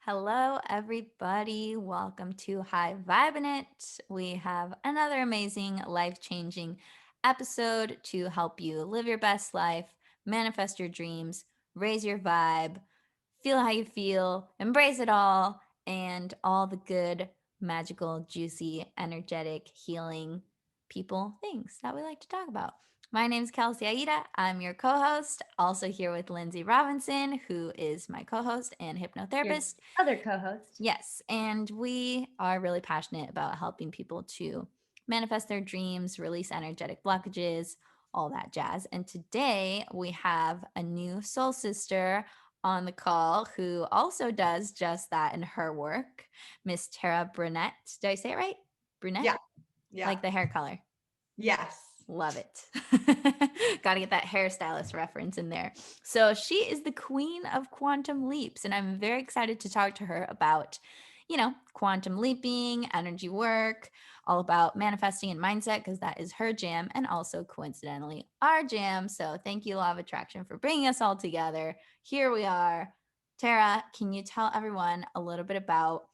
Hello, everybody. Welcome to Vibin It. We have another amazing, life changing episode to help you live your best life, manifest your dreams, raise your vibe, feel how you feel, embrace it all, and all the good, magical, juicy, energetic, healing people things that we like to talk about. My name is Kelsey Aida. I'm your co host, also here with Lindsay Robinson, who is my co host and Your hypnotherapist. other co-host. Yes, and we are really passionate about helping people to manifest their dreams, release energetic blockages, all that jazz. And today we have a new soul sister on the call who also does just that in her work, Miss Tara Brunet. Did I say it right? Brunet? Yeah, yeah, Like the hair color. yes. Love it. Got to get that hairstylist reference in there. So she is the queen of quantum leaps, and I'm very excited to talk to her about, quantum leaping, energy work, all about manifesting and mindset, because that is her jam and also coincidentally our jam. So thank you, Law of Attraction, for bringing us all together. Here we are. Tara, can you tell everyone a little bit about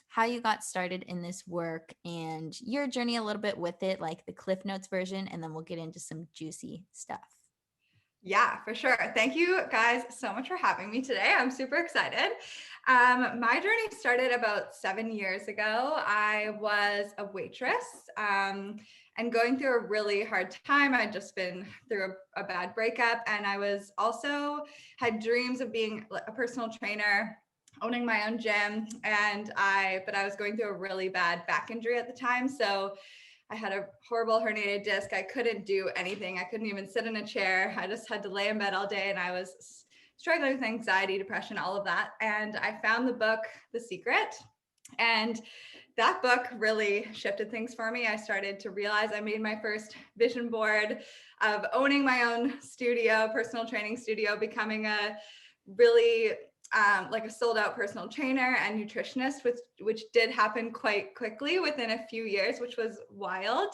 how you got started in this work and your journey a little bit with it, like the Cliff Notes version, and then we'll get into some juicy stuff. Yeah, for sure. Thank you guys so much for having me today. I'm super excited. My journey started about 7 years ago. I was a waitress and going through a really hard time. I'd just been through a bad breakup, and I was also had dreams of being a personal trainer, owning my own gym, but I was going through a really bad back injury at the time. So I had a horrible herniated disc. I couldn't do anything. I couldn't even sit in a chair. I just had to lay in bed all day, and I was struggling with anxiety, depression, all of that. And I found the book, The Secret. And that book really shifted things for me. I started to realize I made my first vision board of owning my own studio, personal training studio, becoming a really like a sold out personal trainer and nutritionist, which did happen quite quickly within a few years, which was wild.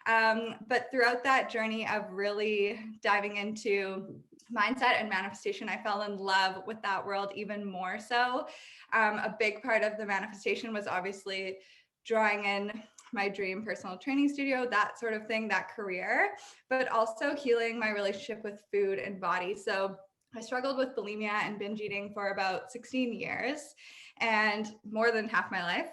But throughout that journey of really diving into mindset and manifestation, I fell in love with that world even more so. A big part of the manifestation was obviously drawing in my dream personal training studio, that sort of thing, that career, but also healing my relationship with food and body. So I struggled with bulimia and binge eating for about 16 years and more than half my life.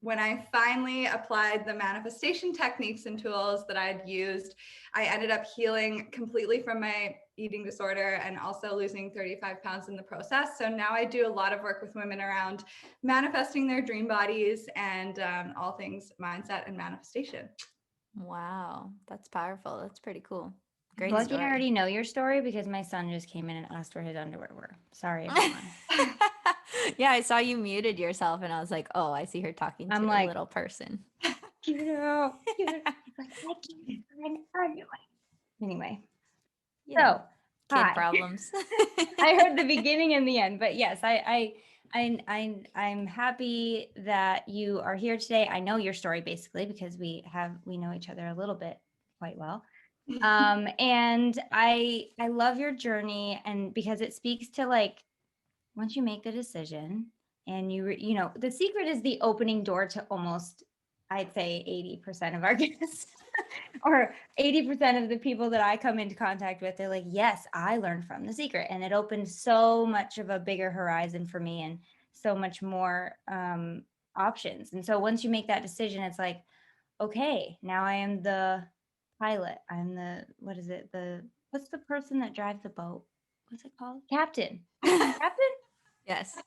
When I finally applied the manifestation techniques and tools that I'd used, I ended up healing completely from my eating disorder and also losing 35 pounds in the process. So now I do a lot of work with women around manifesting their dream bodies and all things mindset and manifestation. Wow, that's powerful. That's pretty cool. Great Lucky I story. already know your story because my son just came in and asked where his underwear were. Sorry, everyone. Yeah, I saw you muted yourself, and I was like, oh, I see her talking to I'm a like, little person. give it out. Give it out. He's like, I can't find the underwear. Anyway, so Kid hi. problems. I heard the beginning and the end, but yes, I'm happy that you are here today. I know your story basically because we know each other a little bit quite well. And I love your journey, and because it speaks to like once you make the decision and the secret is the opening door to almost, I'd say 80% of our guests or 80% of the people that I come into contact with. They're like, yes, I learned from the secret, and it opened so much of a bigger horizon for me and so much more options. And so once you make that decision, it's like, okay, now I am the pilot. I'm the, what is it? What's the person that drives the boat? What's it called? Captain. Captain? Yes.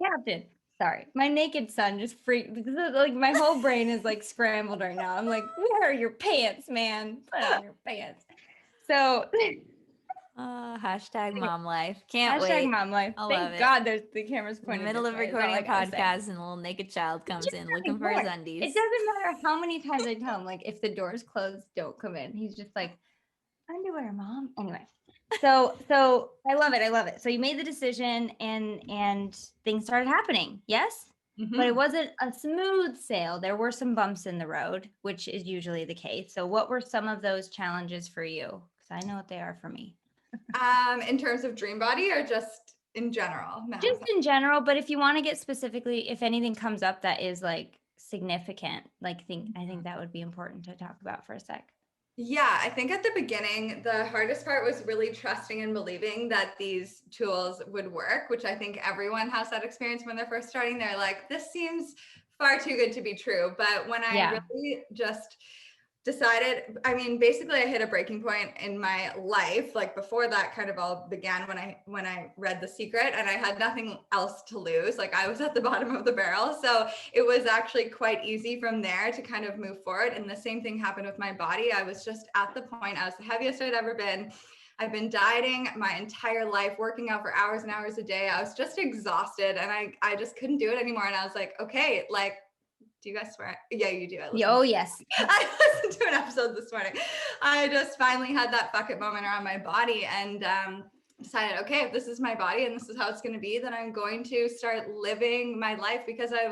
Captain. Sorry, my naked son just freaked. Like my whole brain is like scrambled right now. I'm like, where are your pants, man? Put on your pants. So Hashtag mom life. Can't hashtag wait. mom life. I love Thank it. God there's the camera's In the pointed middle this of way. Is all recording I a gotta say. podcast, and a little naked child He comes just in looking doesn't for his care. undies. It doesn't matter how many times I tell him, like, if the door's closed, don't come in. He's just like, underwear, mom. Anyway, so I love it. I love it. So you made the decision, and things started happening. Yes. But it Mm-hmm. wasn't a smooth sail. There were some bumps in the road, which is usually the case. So, what were some of those challenges for you? Because I know what they are for me. In terms of dream body or just in general? Just in general, but if you want to get specifically, if anything comes up that is like significant, like I think that would be important to talk about for a sec. Yeah, I think at the beginning, the hardest part was really trusting and believing that these tools would work, which I think everyone has that experience when they're first starting. They're like, this seems far too good to be true. But when I Yeah. really just decided, I mean, basically I hit a breaking point in my life. Like before that kind of all began when I read The Secret and I had nothing else to lose. Like I was at the bottom of the barrel. So it was actually quite easy from there to kind of move forward. And the same thing happened with my body. I was just at the point, I was the heaviest I'd ever been. I've been dieting my entire life, working out for hours and hours a day. I was just exhausted and I just couldn't do it anymore. And I was like, okay, like, do you guys swear? Yeah, you do. Oh, yes. I listened to an episode this morning. I just finally had that fuck it moment around my body and decided, okay, if this is my body and this is how it's going to be, then I'm going to start living my life because I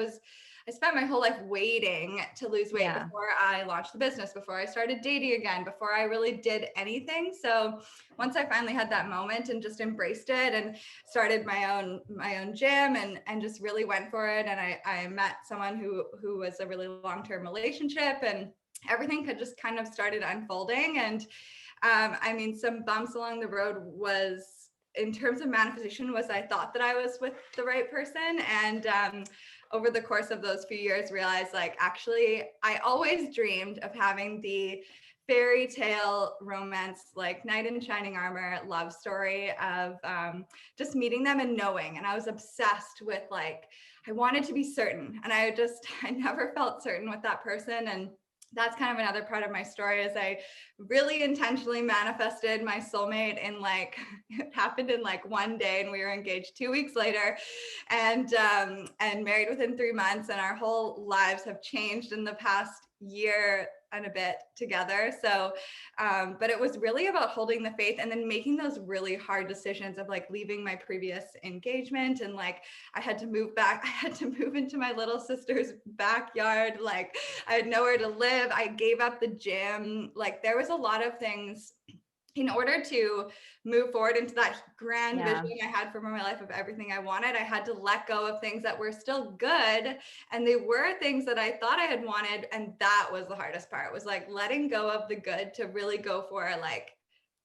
spent my whole life waiting to lose weight before I launched the business, before I started dating again, before I really did anything. So once I finally had that moment and just embraced it and started my own gym and just really went for it. And I met someone who was a really long-term relationship and everything could just kind of started unfolding. And I mean, some bumps along the road was in terms of manifestation was I thought that I was with the right person. And over the course of those few years realized like, actually, I always dreamed of having the fairy tale romance, like knight in shining armor love story of just meeting them and knowing. And I was obsessed with like, I wanted to be certain. And I never felt certain with that person. And that's kind of another part of my story is I really intentionally manifested my soulmate in like, it happened in like one day and we were engaged 2 weeks later and married within 3 months. And our whole lives have changed in the past year and a bit together. So, but it was really about holding the faith and then making those really hard decisions of like leaving my previous engagement. And like, I had to move back. I had to move into my little sister's backyard. Like I had nowhere to live. I gave up the gym. Like there was a lot of things in order to move forward into that grand vision I had for my life of everything I wanted. I had to let go of things that were still good. And they were things that I thought I had wanted. And that was the hardest part, was like letting go of the good to really go for like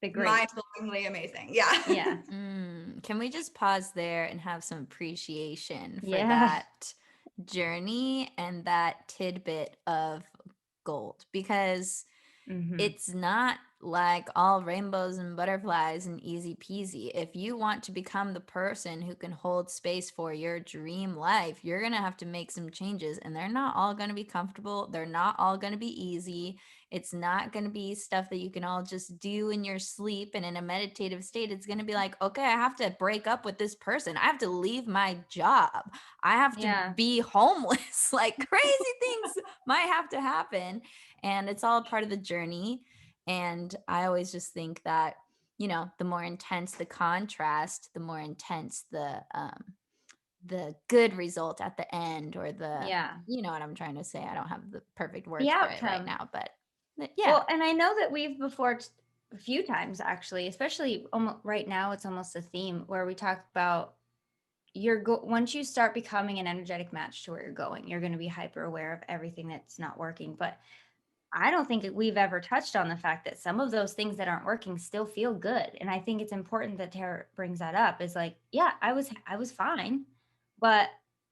The great. mind-blowingly amazing. Yeah. Yeah. Can we just pause there and have some appreciation for Yeah. that journey and that tidbit of gold? Because it's not like all rainbows and butterflies and easy peasy. If you want to become the person who can hold space for your dream life, you're going to have to make some changes, and they're not all going to be comfortable. They're not all going to be easy. It's not going to be stuff that you can all just do in your sleep and in a meditative state. It's going to be like, okay, I have to break up with this person. I have to leave my job. I have to be homeless. Like crazy things might have to happen. And it's all part of the journey. And I always just think that, you know, the more intense the contrast, the more intense the good result at the end, or the, you know what I'm trying to say. I don't have the perfect words for it right now, but yeah. Well, and I know that we've before a few times actually, especially almost right now, it's almost a theme where we talk about once you start becoming an energetic match to where you're going, you're going to be hyper aware of everything that's not working. But I don't think we've ever touched on the fact that some of those things that aren't working still feel good. And I think it's important that Tara brings that up, is like, yeah, I was fine, but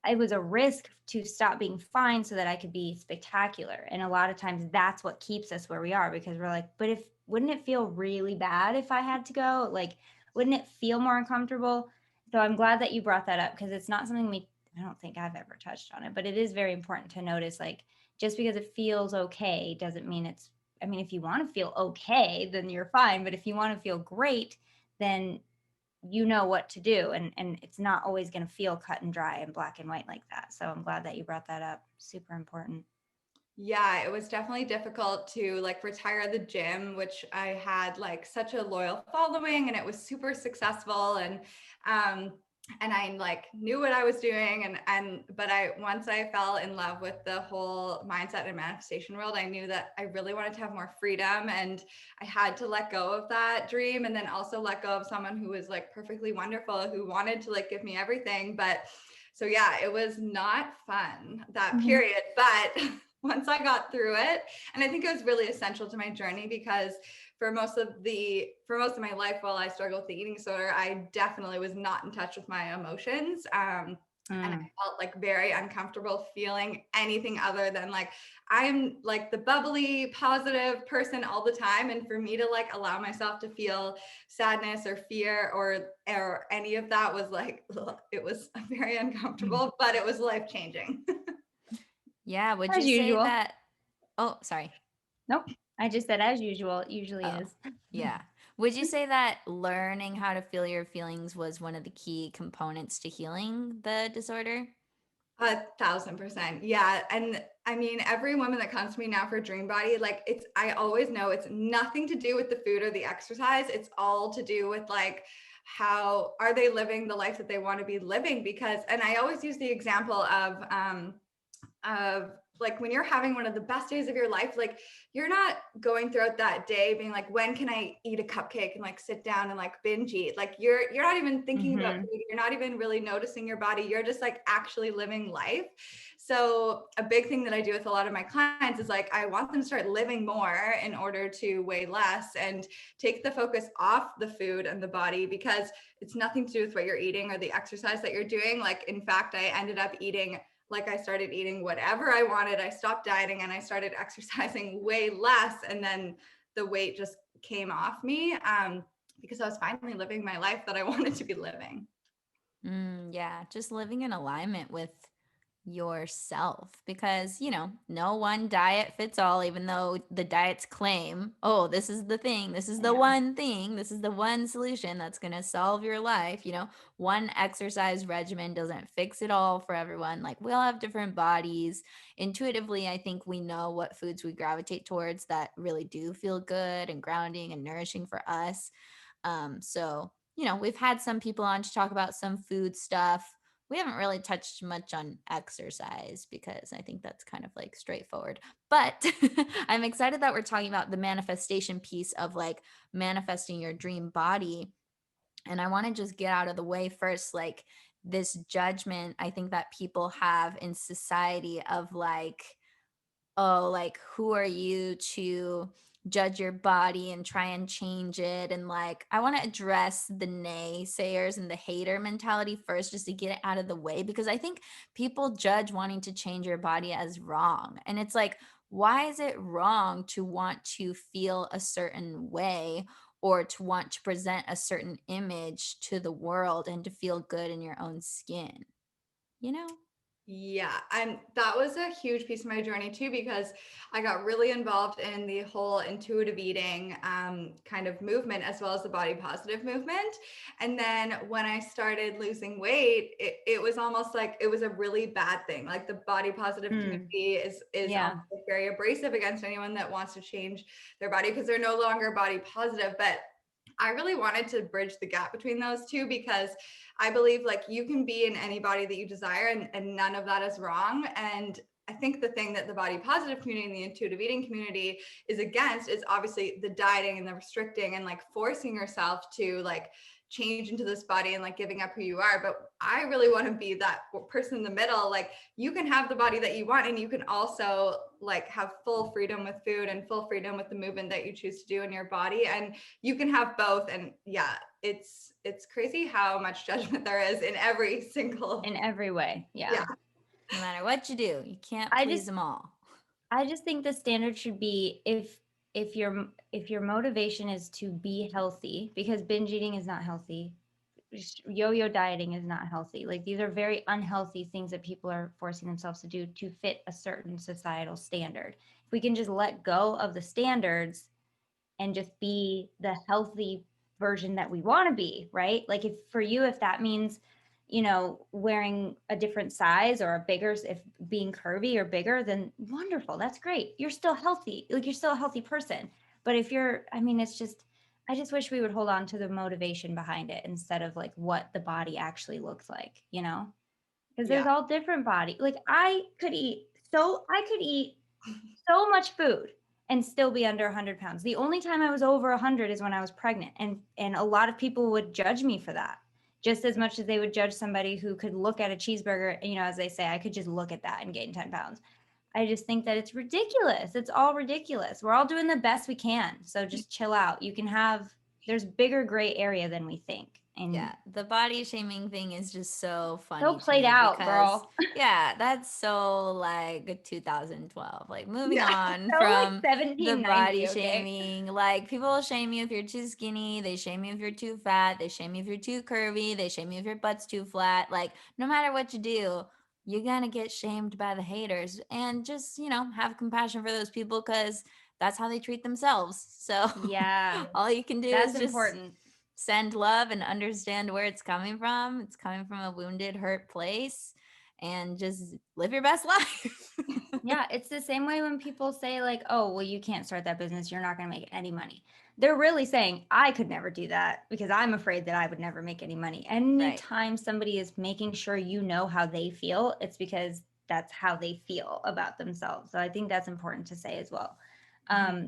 it was a risk to stop being fine so that I could be spectacular. And a lot of times that's what keeps us where we are, because we're like, but wouldn't it feel really bad if I had to go? Like, wouldn't it feel more uncomfortable? So I'm glad that you brought that up, because it's not something I don't think I've ever touched on it, but it is very important to notice, like, just because it feels okay doesn't mean if you want to feel okay, then you're fine. But if you want to feel great, then you know what to do. And it's not always going to feel cut and dry and black and white like that. So I'm glad that you brought that up. Super important. Yeah, it was definitely difficult to like retire the gym, which I had like such a loyal following and it was super successful. And and I like knew what I was doing, but once I fell in love with the whole mindset and manifestation world, I knew that I really wanted to have more freedom, and I had to let go of that dream, and then also let go of someone who was like perfectly wonderful, who wanted to like give me everything. But so yeah, it was not fun that period, but once I got through it, and I think it was really essential to my journey, because for most of my life, while I struggled with the eating disorder, I definitely was not in touch with my emotions. And I felt like very uncomfortable feeling anything other than like I'm like the bubbly, positive person all the time. And for me to like allow myself to feel sadness or fear or any of that was like, ugh, it was very uncomfortable, but it was life changing. Yeah. Would As you say usual. that? Oh, sorry. Nope. I just said as usual. It usually Oh, is. yeah. Would you say that learning how to feel your feelings was one of the key components to healing the disorder? 1,000%. Yeah. And I mean, every woman that comes to me now for Dream Body, like I always know it's nothing to do with the food or the exercise. It's all to do with like, how are they living the life that they want to be living? Because, and I always use the example of like when you're having one of the best days of your life, like you're not going throughout that day being like, when can I eat a cupcake and like sit down and like binge eat? Like you're not even thinking about food. You're not even really noticing your body. You're just like actually living life. So a big thing that I do with a lot of my clients is like, I want them to start living more in order to weigh less and take the focus off the food and the body, because it's nothing to do with what you're eating or the exercise that you're doing. Like, in fact, I ended up eating, like I started eating whatever I wanted. I stopped dieting and I started exercising way less. And then the weight just came off me, because I was finally living my life that I wanted to be living. Yeah, just living in alignment with yourself, because no one diet fits all, even though the diets claim, oh, this is the thing, this is the Yeah. one thing, this is the one solution that's going to solve your life. One exercise regimen doesn't fix it all for everyone. Like, we all have different bodies. Intuitively, I think we know what foods we gravitate towards that really do feel good and grounding and nourishing for us. So we've had some people on to talk about some food stuff. We haven't really touched much on exercise because I think that's kind of like straightforward. But I'm excited that we're talking about the manifestation piece of like manifesting your dream body. And I want to just get out of the way first, like this judgment I think that people have in society of like, oh, like, who are you to judge your body and try and change it? And like, I want to address the naysayers and the hater mentality first, just to get it out of the way, because I think people judge wanting to change your body as wrong. And it's like, why is it wrong to want to feel a certain way or to want to present a certain image to the world and to feel good in your own skin? You know? Yeah, and that was a huge piece of my journey too, because I got really involved in the whole intuitive eating kind of movement, as well as the body positive movement. And then when I started losing weight, it was almost like it was a really bad thing. Like the body positive community is Yeah. almost like very abrasive against anyone that wants to change their body, because they're no longer body positive. But I really wanted to bridge the gap between those two, because I believe like you can be in any body that you desire, and none of that is wrong. And I think the thing that the body positive community and the intuitive eating community is against is obviously the dieting and the restricting and like forcing yourself to like change into this body and like giving up who you are. But I really want to be that person in the middle. Like you can have the body that you want, and you can also like have full freedom with food and full freedom with the movement that you choose to do in your body. And you can have both. And yeah, it's crazy how much judgment there is in every single. In every way. Yeah. Yeah. No matter what you do, you can't I please just them all. I just think the standard should be if your motivation is to be healthy, because binge eating is not healthy, yo-yo dieting is not healthy. Like these are very unhealthy things that people are forcing themselves to do to fit a certain societal standard. If we can just let go of the standards and just be the healthy version that we want to be, right? Like if for you, if that means, wearing a different size or a bigger, if being curvy or bigger, then wonderful. That's great. You're still healthy. Like you're still a healthy person. But if you're, I mean, it's just, I just wish we would hold on to the motivation behind it instead of like what the body actually looks like, you know? Because there's Yeah. all different body. Like I could eat so much food and still be under 100 pounds. The only time I was over 100 is when I was pregnant, and a lot of people would judge me for that, just as much as they would judge somebody who could look at a cheeseburger. You know, as they say, I could just look at that and gain 10 pounds. I just think that it's ridiculous. It's all ridiculous. We're all doing the best we can. So just chill out. There's bigger gray area than we think. And Yeah, the body shaming thing is just so so funny to played me out, because girl. yeah, that's so like 2012. Like moving Yeah. on So like from the 1790, body okay? shaming, like people will shame you if you're too skinny, they shame you if you're too fat, they shame you if you're too curvy, they shame you if your butt's too flat. Like no matter what you do, you're gonna get shamed by the haters. And just, have compassion for those people because that's how they treat themselves. So Yeah, all you can do that's is just important. send love and understand where it's coming from. It's coming from a wounded, hurt place, and just live your best life. Yeah, it's the same way when people say, like, oh, well, you can't start that business. You're not going to make any money. They're really saying, I could never do that because I'm afraid that I would never make any money. Right. Anytime somebody is making sure you know how they feel, it's because that's how they feel about themselves. So I think that's important to say as well.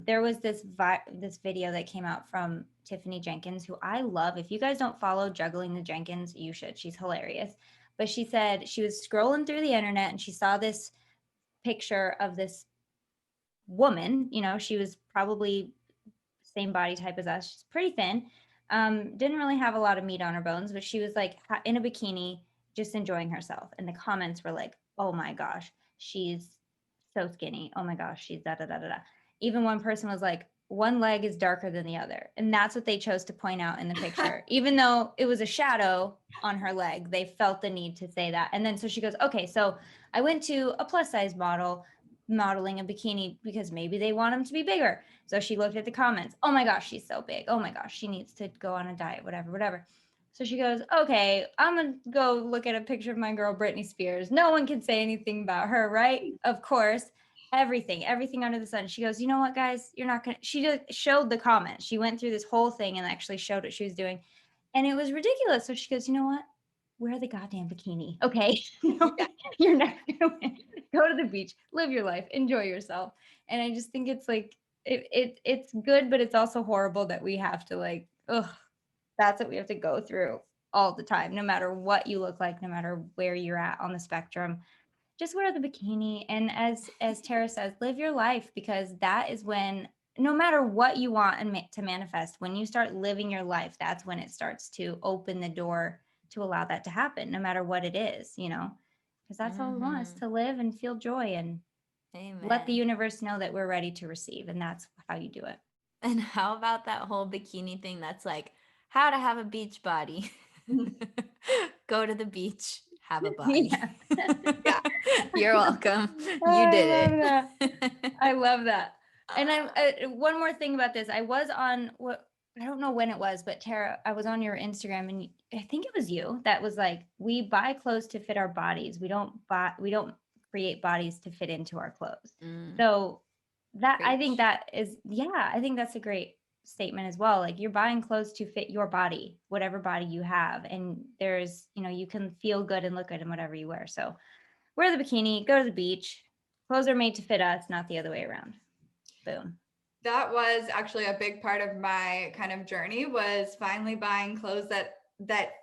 There was this video that came out from Tiffany Jenkins, who I love. If you guys don't follow Juggling the Jenkins, you should. She's hilarious. But she said she was scrolling through the internet and she saw this picture of this woman. You know, she was probably same body type as us. She's pretty thin. Didn't really have a lot of meat on her bones, but she was like in a bikini, just enjoying herself. And the comments were like, "Oh my gosh, she's so skinny. Oh my gosh, she's da da da da da." Even one person was like, "One leg is darker than the other," and that's what they chose to point out in the picture. Even though it was a shadow on her leg, they felt the need to say that. And then so she goes, "Okay, so I went to a plus size model." Modeling a bikini because maybe they want them to be bigger. So she looked at the comments. Oh my gosh, she's so big. Oh my gosh, she needs to go on a diet, whatever, whatever. So she goes, okay, I'm going to go look at a picture of my girl, Britney Spears. No one can say anything about her, right? Of course. Everything under the sun. She goes, you know what, guys? You're not going to, she just showed the comments. She went through this whole thing and actually showed what she was doing. And it was ridiculous. So she goes, you know what? Wear the goddamn bikini. Okay. You're never going to win. Go to the beach, live your life, enjoy yourself. And I just think it's like, it's good, but it's also horrible that we have to like, ugh, that's what we have to go through all the time, no matter what you look like, no matter where you're at on the spectrum. Just wear the bikini, and as Tara says, live your life, because that is when, no matter what you want and to manifest, when you start living your life, that's when it starts to open the door to allow that to happen, no matter what it is, because that's all we want, is Mm-hmm. to live and feel joy and let the Amen. universe know that we're ready to receive, and that's how you do it. And how about that whole bikini thing that's like how to have a beach body? Go to the beach, have a body. Yeah. Yeah. You're welcome. You I did love that. it. I love that. And one more thing about this. I was on what, I don't know when it was, but Tara, I was on your Instagram, and I think it was you that was like, we buy clothes to fit our bodies. We don't create bodies to fit into our clothes. Mm, So that, I think preach. that is, yeah, I think that's a great statement as well. Like, you're buying clothes to fit your body, whatever body you have. And there's, you can feel good and look good in whatever you wear. So wear the bikini, go to the beach. Clothes are made to fit us, not the other way around. Boom. That was actually a big part of my kind of journey, was finally buying clothes that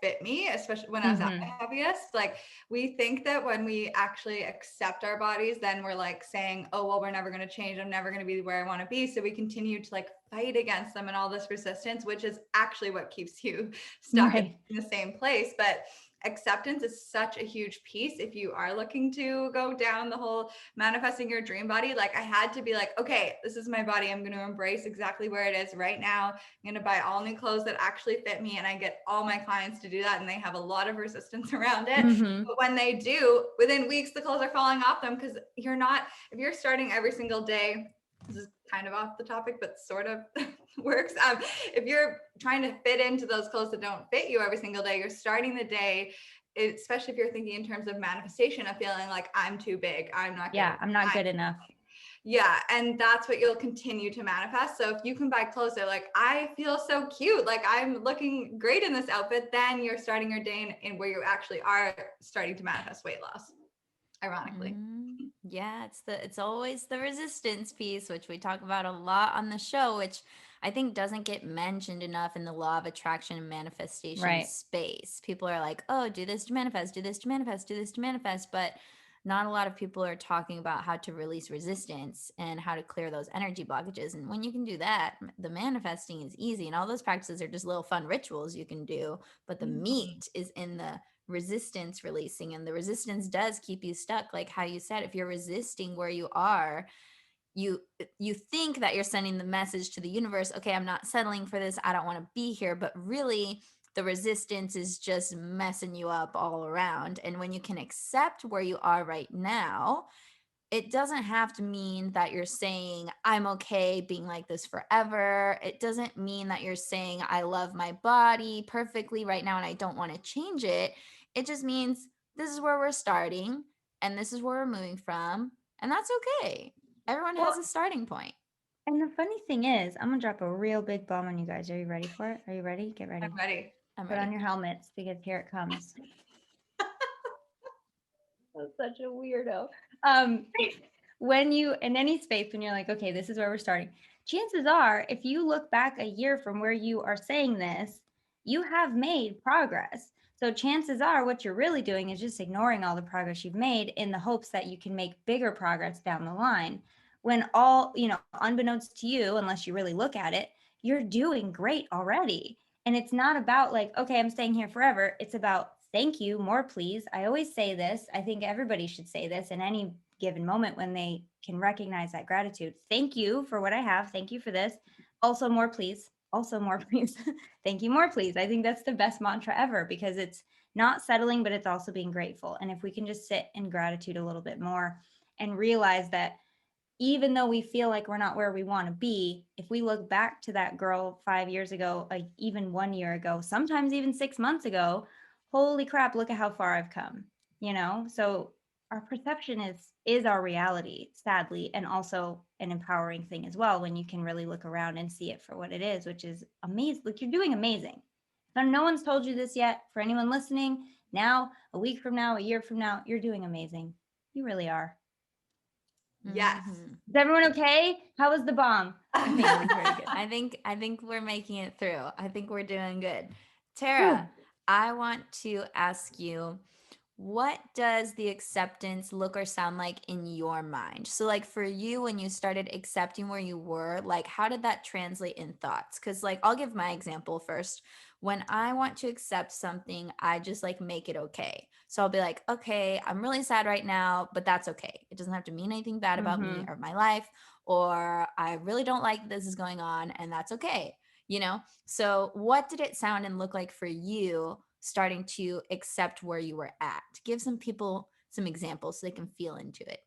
fit me, especially when I was at my heaviest. Like, we think that when we actually accept our bodies, then we're like saying, oh, well, we're never going to change. I'm never going to be where I want to be. So we continue to like fight against them and all this resistance, which is actually what keeps you stuck Right. in the same place. But acceptance is such a huge piece if you are looking to go down the whole manifesting your dream body. Like, I had to be like, okay, this is my body. I'm going to embrace exactly where it is right now. I'm going to buy all new clothes that actually fit me. And I get all my clients to do that, and they have a lot of resistance around it. But when they do, within weeks, the clothes are falling off them, because if you're starting every single day, this is kind of off the topic, but sort of works. If you're trying to fit into those clothes that don't fit you every single day, you're starting the day, especially if you're thinking in terms of manifestation, of feeling like, I'm too big, I'm not good Yeah, I'm not enough. good enough. Yeah. And that's what you'll continue to manifest. So if you can buy clothes that like, I feel so cute, like I'm looking great in this outfit, then you're starting your day in where you actually are starting to manifest weight loss, ironically. Yeah, it's always the resistance piece, which we talk about a lot on the show, which I think doesn't get mentioned enough in the law of attraction and manifestation Right. space. People are like, "Oh, do this to manifest, do this to manifest, do this to manifest," but not a lot of people are talking about how to release resistance and how to clear those energy blockages. And when you can do that, the manifesting is easy. And all those practices are just little fun rituals you can do, but the Mhm. meat is in the resistance releasing, and the resistance does keep you stuck, like how you said. If you're resisting where you are, you think that you're sending the message to the universe, okay, I'm not settling for this, I don't want to be here, but really the resistance is just messing you up all around. And when you can accept where you are right now, it doesn't have to mean that you're saying, I'm okay being like this forever. It doesn't mean that you're saying, I love my body perfectly right now and I don't want to change it. It just means this is where we're starting and this is where we're moving from. And that's okay. Everyone has Well, a starting point. and the funny thing is, I'm gonna drop a real big bomb on you guys. Are you ready for it? Are you ready? Get I'm ready. ready. I'm Put on ready. your helmets because here it comes. That's such a weirdo. Um, when you in any space, when you're like, okay, this is where we're starting. Chances are, if you look back a year from where you are saying this, you have made progress. So chances are, what you're really doing is just ignoring all the progress you've made in the hopes that you can make bigger progress down the line. When all, unbeknownst to you, unless you really look at it, you're doing great already. And it's not about like, okay, I'm staying here forever. It's about thank you, more please. I always say this. I think everybody should say this in any given moment when they can recognize that gratitude. Thank you for what I have. Thank you for this. Also, more please. Also, more please. Thank you, more please. I think that's the best mantra ever because it's not settling, but it's also being grateful. And if we can just sit in gratitude a little bit more and realize that even though we feel like we're not where we want to be, if we look back to that girl 5 years ago, even 1 year ago, sometimes even 6 months ago, holy crap, look at how far I've come. So our perception is our reality, sadly, and also an empowering thing as well when you can really look around and see it for what it is, which is amazing. Like you're doing amazing. Now, no one's told you this yet. For anyone listening, now, a week from now, a year from now, you're doing amazing. You really are. Yes. Mhm. Is everyone okay? How was the bomb? I think it was very good. I think we're making it through. I think we're doing good. Whew. Tara, I want to ask you, what does the acceptance look or sound like in your mind? So, like for you, when you started accepting where you were, like how did that translate in thoughts? Because, like, I'll give my example first. When I want to accept something, I just like make it okay. So I'll be like, okay, I'm really sad right now, but that's okay. It doesn't have to mean anything bad about me Mhm. or my life, or I really don't like this is going on, and that's okay. So what did it sound and look like for you starting to accept where you were at? Give some people some examples so they can feel into it.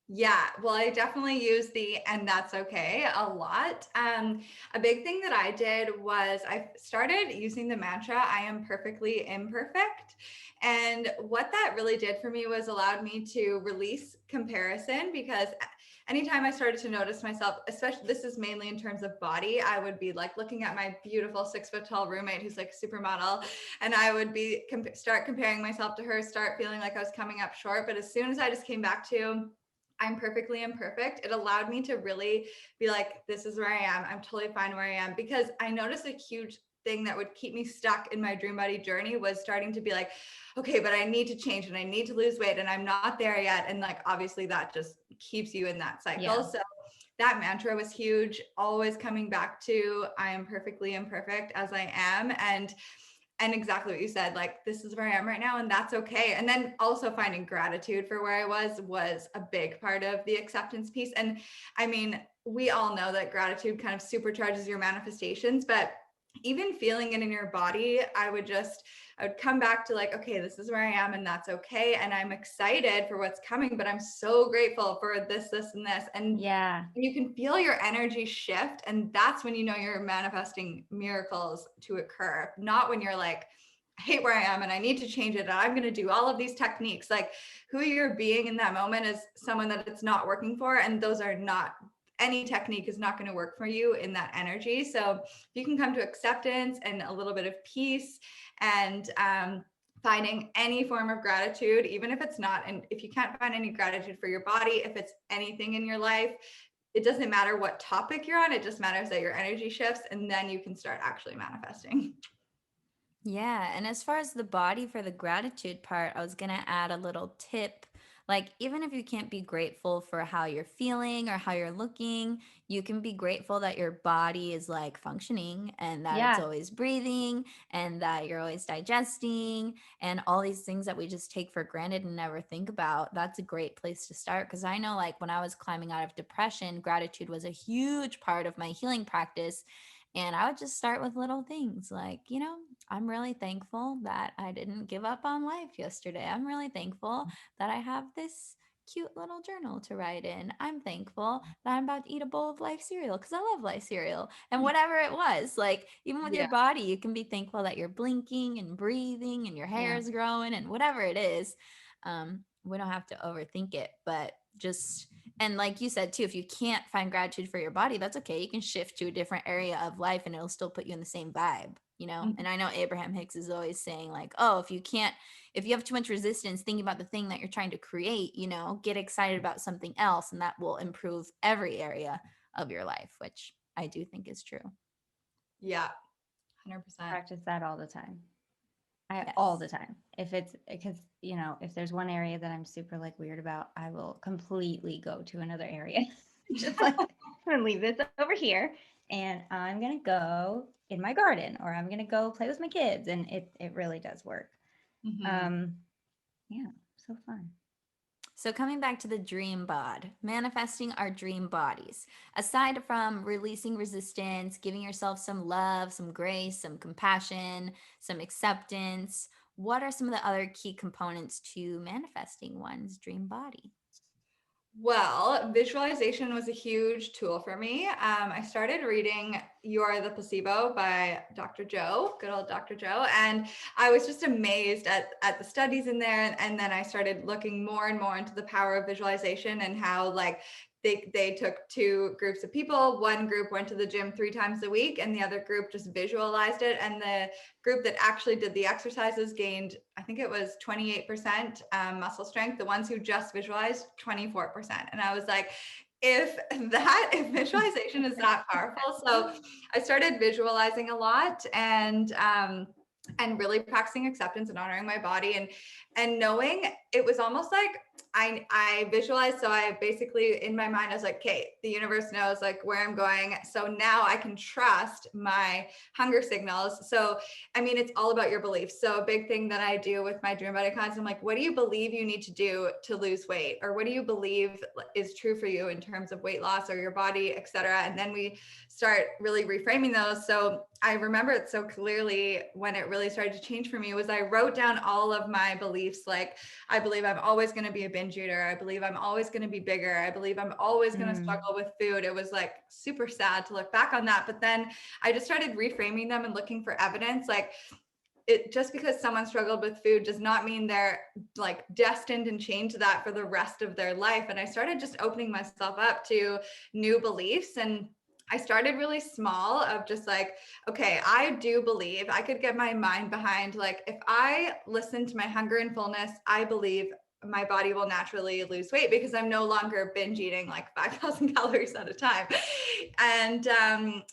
Yeah, well, I definitely use the and that's okay a lot. A big thing that I did was I started using the mantra, I am perfectly imperfect. And what that really did for me was allowed me to release comparison because anytime I started to notice myself, especially this is mainly in terms of body, I would be like looking at my beautiful 6 foot tall roommate who's like a supermodel, and I would be start comparing myself to her, start feeling like I was coming up short. But as soon as I just came back to I'm perfectly imperfect, it allowed me to really be like, this is where I am. I'm totally fine where I am. Because I noticed a huge thing that would keep me stuck in my dream body journey was starting to be like, okay, but I need to change and I need to lose weight and I'm not there yet. And like, obviously, that just keeps you in that cycle. Yeah. So that mantra was huge, always coming back to I am perfectly imperfect as I am. And exactly what you said, like this is where I am right now and that's okay. And then also finding gratitude for where I was a big part of the acceptance piece. And I mean, we all know that gratitude kind of supercharges your manifestations, but even feeling it in your body, I would come back to like, okay, this is where I am and that's okay. And I'm excited for what's coming, but I'm so grateful for this, and this. And Yeah. you can feel your energy shift. And that's when you know you're manifesting miracles to occur, not when you're like hate where I am and I need to change it. And I'm going to do all of these techniques. Like who you're being in that moment is someone that it's not working for. And those are not, any technique is not going to work for you in that energy. So if you can come to acceptance and a little bit of peace and finding any form of gratitude, even if it's not, and if you can't find any gratitude for your body, if it's anything in your life, it doesn't matter what topic you're on. It just matters that your energy shifts, and then you can start actually manifesting. Yeah. And as far as the body for the gratitude part, I was going to add a little tip. Like, even if you can't be grateful for how you're feeling or how you're looking, you can be grateful that your body is like functioning and that it's Yeah. always breathing and that you're always digesting and all these things that we just take for granted and never think about. That's a great place to start. Cause I know, like, when I was climbing out of depression, gratitude was a huge part of my healing practice. And I would just start with little things like, I'm really thankful that I didn't give up on life yesterday. I'm really thankful that I have this cute little journal to write in. I'm thankful that I'm about to eat a bowl of life cereal because I love life cereal. And whatever it was, like, even with your Yeah. body, you can be thankful that you're blinking and breathing and your hair Yeah. is growing and whatever it is. We don't have to overthink it, but just, and like you said too, if you can't find gratitude for your body, that's okay. You can shift to a different area of life and it'll still put you in the same vibe. And I know Abraham Hicks is always saying, like, oh, if you have too much resistance thinking about the thing that you're trying to create, get excited about something else and that will improve every area of your life, which I do think is true. Yeah, 100%. Practice that all the time. All the Yes. time. If it's because, if there's one area that I'm super like weird about, I will completely go to another area. Just like, I'm going to leave this over here and I'm going to go in my garden or I'm going to go play with my kids. And it really does work. Mhm. Um, yeah, so fun. So, coming back to the dream bod, manifesting our dream bodies. Aside from releasing resistance, giving yourself some love, some grace, some compassion, some acceptance, what are some of the other key components to manifesting one's dream body? Well, visualization was a huge tool for me. I started reading You Are the Placebo by Dr. Joe, good old Dr. Joe. And I was just amazed at the studies in there. And then I started looking more and more into the power of visualization and how, like, they took two groups of people. One group went to the gym 3 times a week, and the other group just visualized it. And the group that actually did the exercises gained, I think it was 28% muscle strength. The ones who just visualized, 24%. And I was like, if visualization is that powerful. So I started visualizing a lot and really practicing acceptance and honoring my body and knowing it was almost like I visualized. So I basically, in my mind, I was like, okay, the universe knows like where I'm going. So now I can trust my hunger signals. So, I mean, it's all about your beliefs. So a big thing that I do with my dream body clients, I'm like, what do you believe you need to do to lose weight? Or what do you believe is true for you in terms of weight loss or your body, et cetera? And then we start really reframing those. So I remember it so clearly when it really started to change for me was I wrote down all of my beliefs. Like, I believe I'm always going to be a binge eater. I believe I'm always going to be bigger. I believe I'm always going to struggle with food. It was like super sad to look back on that. But then I just started reframing them and looking for evidence. Like, it just because someone struggled with food does not mean they're like destined and chained to that for the rest of their life. And I started just opening myself up to new beliefs. And I started really small of just like, okay, I do believe I could get my mind behind, like, if I listen to my hunger and fullness, I believe my body will naturally lose weight because I'm no longer binge eating like 5,000 calories at a time. And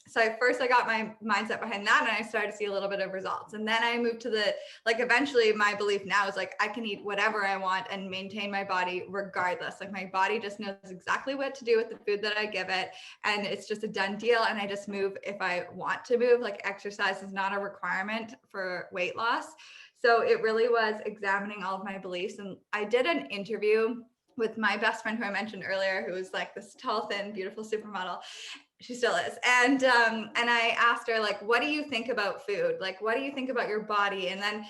so I got my mindset behind that and I started to see a little bit of results. And then I moved to eventually my belief now is like, I can eat whatever I want and maintain my body regardless. Like, my body just knows exactly what to do with the food that I give it. And it's just a done deal. And I just move if I want to move. Like, exercise is not a requirement for weight loss. So it really was examining all of my beliefs. And I did an interview with my best friend who I mentioned earlier, who was like this tall, thin, beautiful supermodel. She still is. And I asked her, like, what do you think about food? Like, what do you think about your body? And then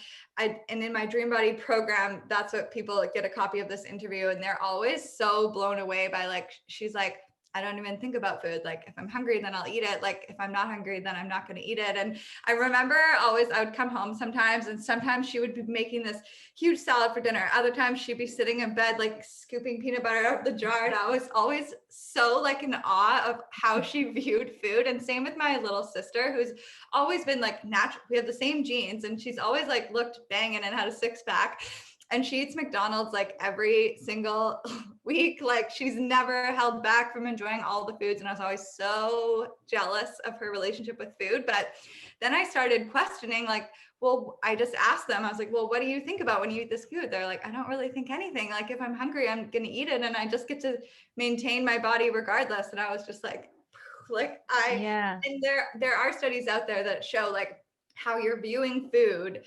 in my Dream Body program, that's what people get a copy of this interview. And they're always so blown away by, like, she's like, I don't even think about food. Like if I'm hungry, then I'll eat it. Like if I'm not hungry, then I'm not going to eat it. And I remember always, I would come home sometimes, and sometimes she would be making this huge salad for dinner. Other times she'd be sitting in bed, like scooping peanut butter out of the jar. And I was always so like in awe of how she viewed food. And same with my little sister, who's always been like natural. We have the same genes, and she's always like looked banging and had a six pack. And she eats McDonald's like every single week. Like she's never held back from enjoying all the foods. And I was always so jealous of her relationship with food. But then I started questioning, like, well, I just asked them, I was like, well, what do you think about when you eat this food? They're like, I don't really think anything. Like if I'm hungry, I'm going to eat it. And I just get to maintain my body regardless. And I was just like and there are studies out there that show like how you're viewing food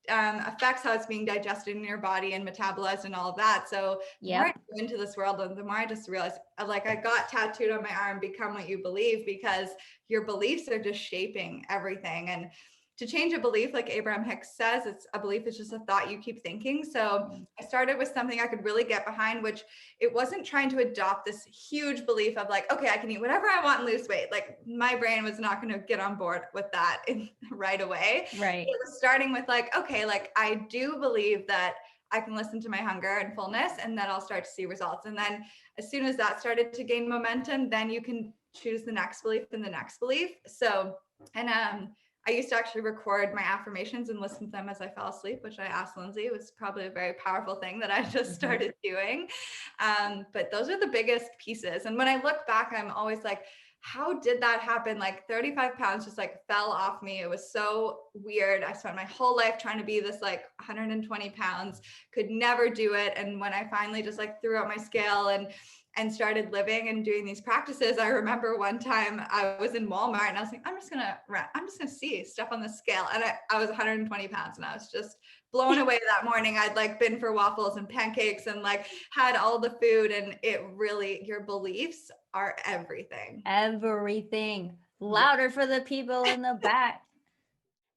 affects how it's being digested in your body and metabolized and all of that. So the more I go into this world, the more I just realized, like, I got tattooed on my arm, become what you believe, because your beliefs are just shaping everything. And to change a belief, like Abraham Hicks says, it's a belief is just a thought you keep thinking. So I started with something I could really get behind, which it wasn't trying to adopt this huge belief of like, okay, I can eat whatever I want and lose weight. Like my brain was not going to get on board with that right away. Right. It was starting with like, okay, like I do believe that I can listen to my hunger and fullness, and then I'll start to see results. And then as soon as that started to gain momentum, then you can choose the next belief and the next belief. So, and I used to actually record my affirmations and listen to them as I fell asleep, which I asked Lindsay was probably a very powerful thing that I just started doing. But those are the biggest pieces. And when I look back, I'm always like, how did that happen? Like 35 pounds just like fell off me. It was so weird. I spent my whole life trying to be this like 120 pounds, could never do it. And when I finally just like threw out my scale and started living and doing these practices, I remember one time I was in Walmart and I was like, I'm just gonna see stuff on the scale. And I was 120 pounds and I was just blown away that morning. I'd like been for waffles and pancakes and like had all the food, and it really, your beliefs are everything. Everything. Louder for the people in the back.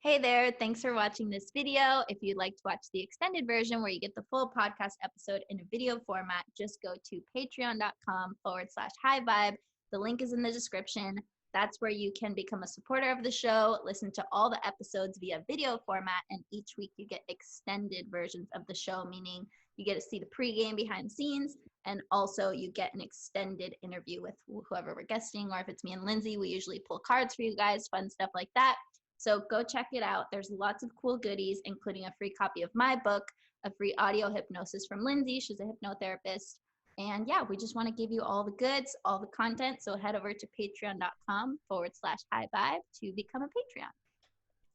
Hey there, thanks for watching this video. If you'd like to watch the extended version where you get the full podcast episode in a video format, just go to patreon.com/highvibe. The link is in the description. That's where you can become a supporter of the show, listen to all the episodes via video format, and each week you get extended versions of the show, meaning you get to see the pregame behind the scenes, and also you get an extended interview with whoever we're guesting, or if it's me and Lindsay, we usually pull cards for you guys, fun stuff like that. So go check it out. There's lots of cool goodies, including a free copy of my book, a free audio hypnosis from Lindsay. She's a hypnotherapist. And yeah, we just want to give you all the goods, all the content. So head over to patreon.com/highvibe to become a Patreon.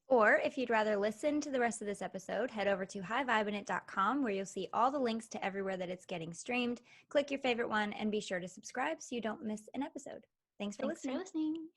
Or if you'd rather listen to the rest of this episode, head over to highvibinit.com, where you'll see all the links to everywhere that it's getting streamed. Click your favorite one and be sure to subscribe so you don't miss an episode. Thanks for listening.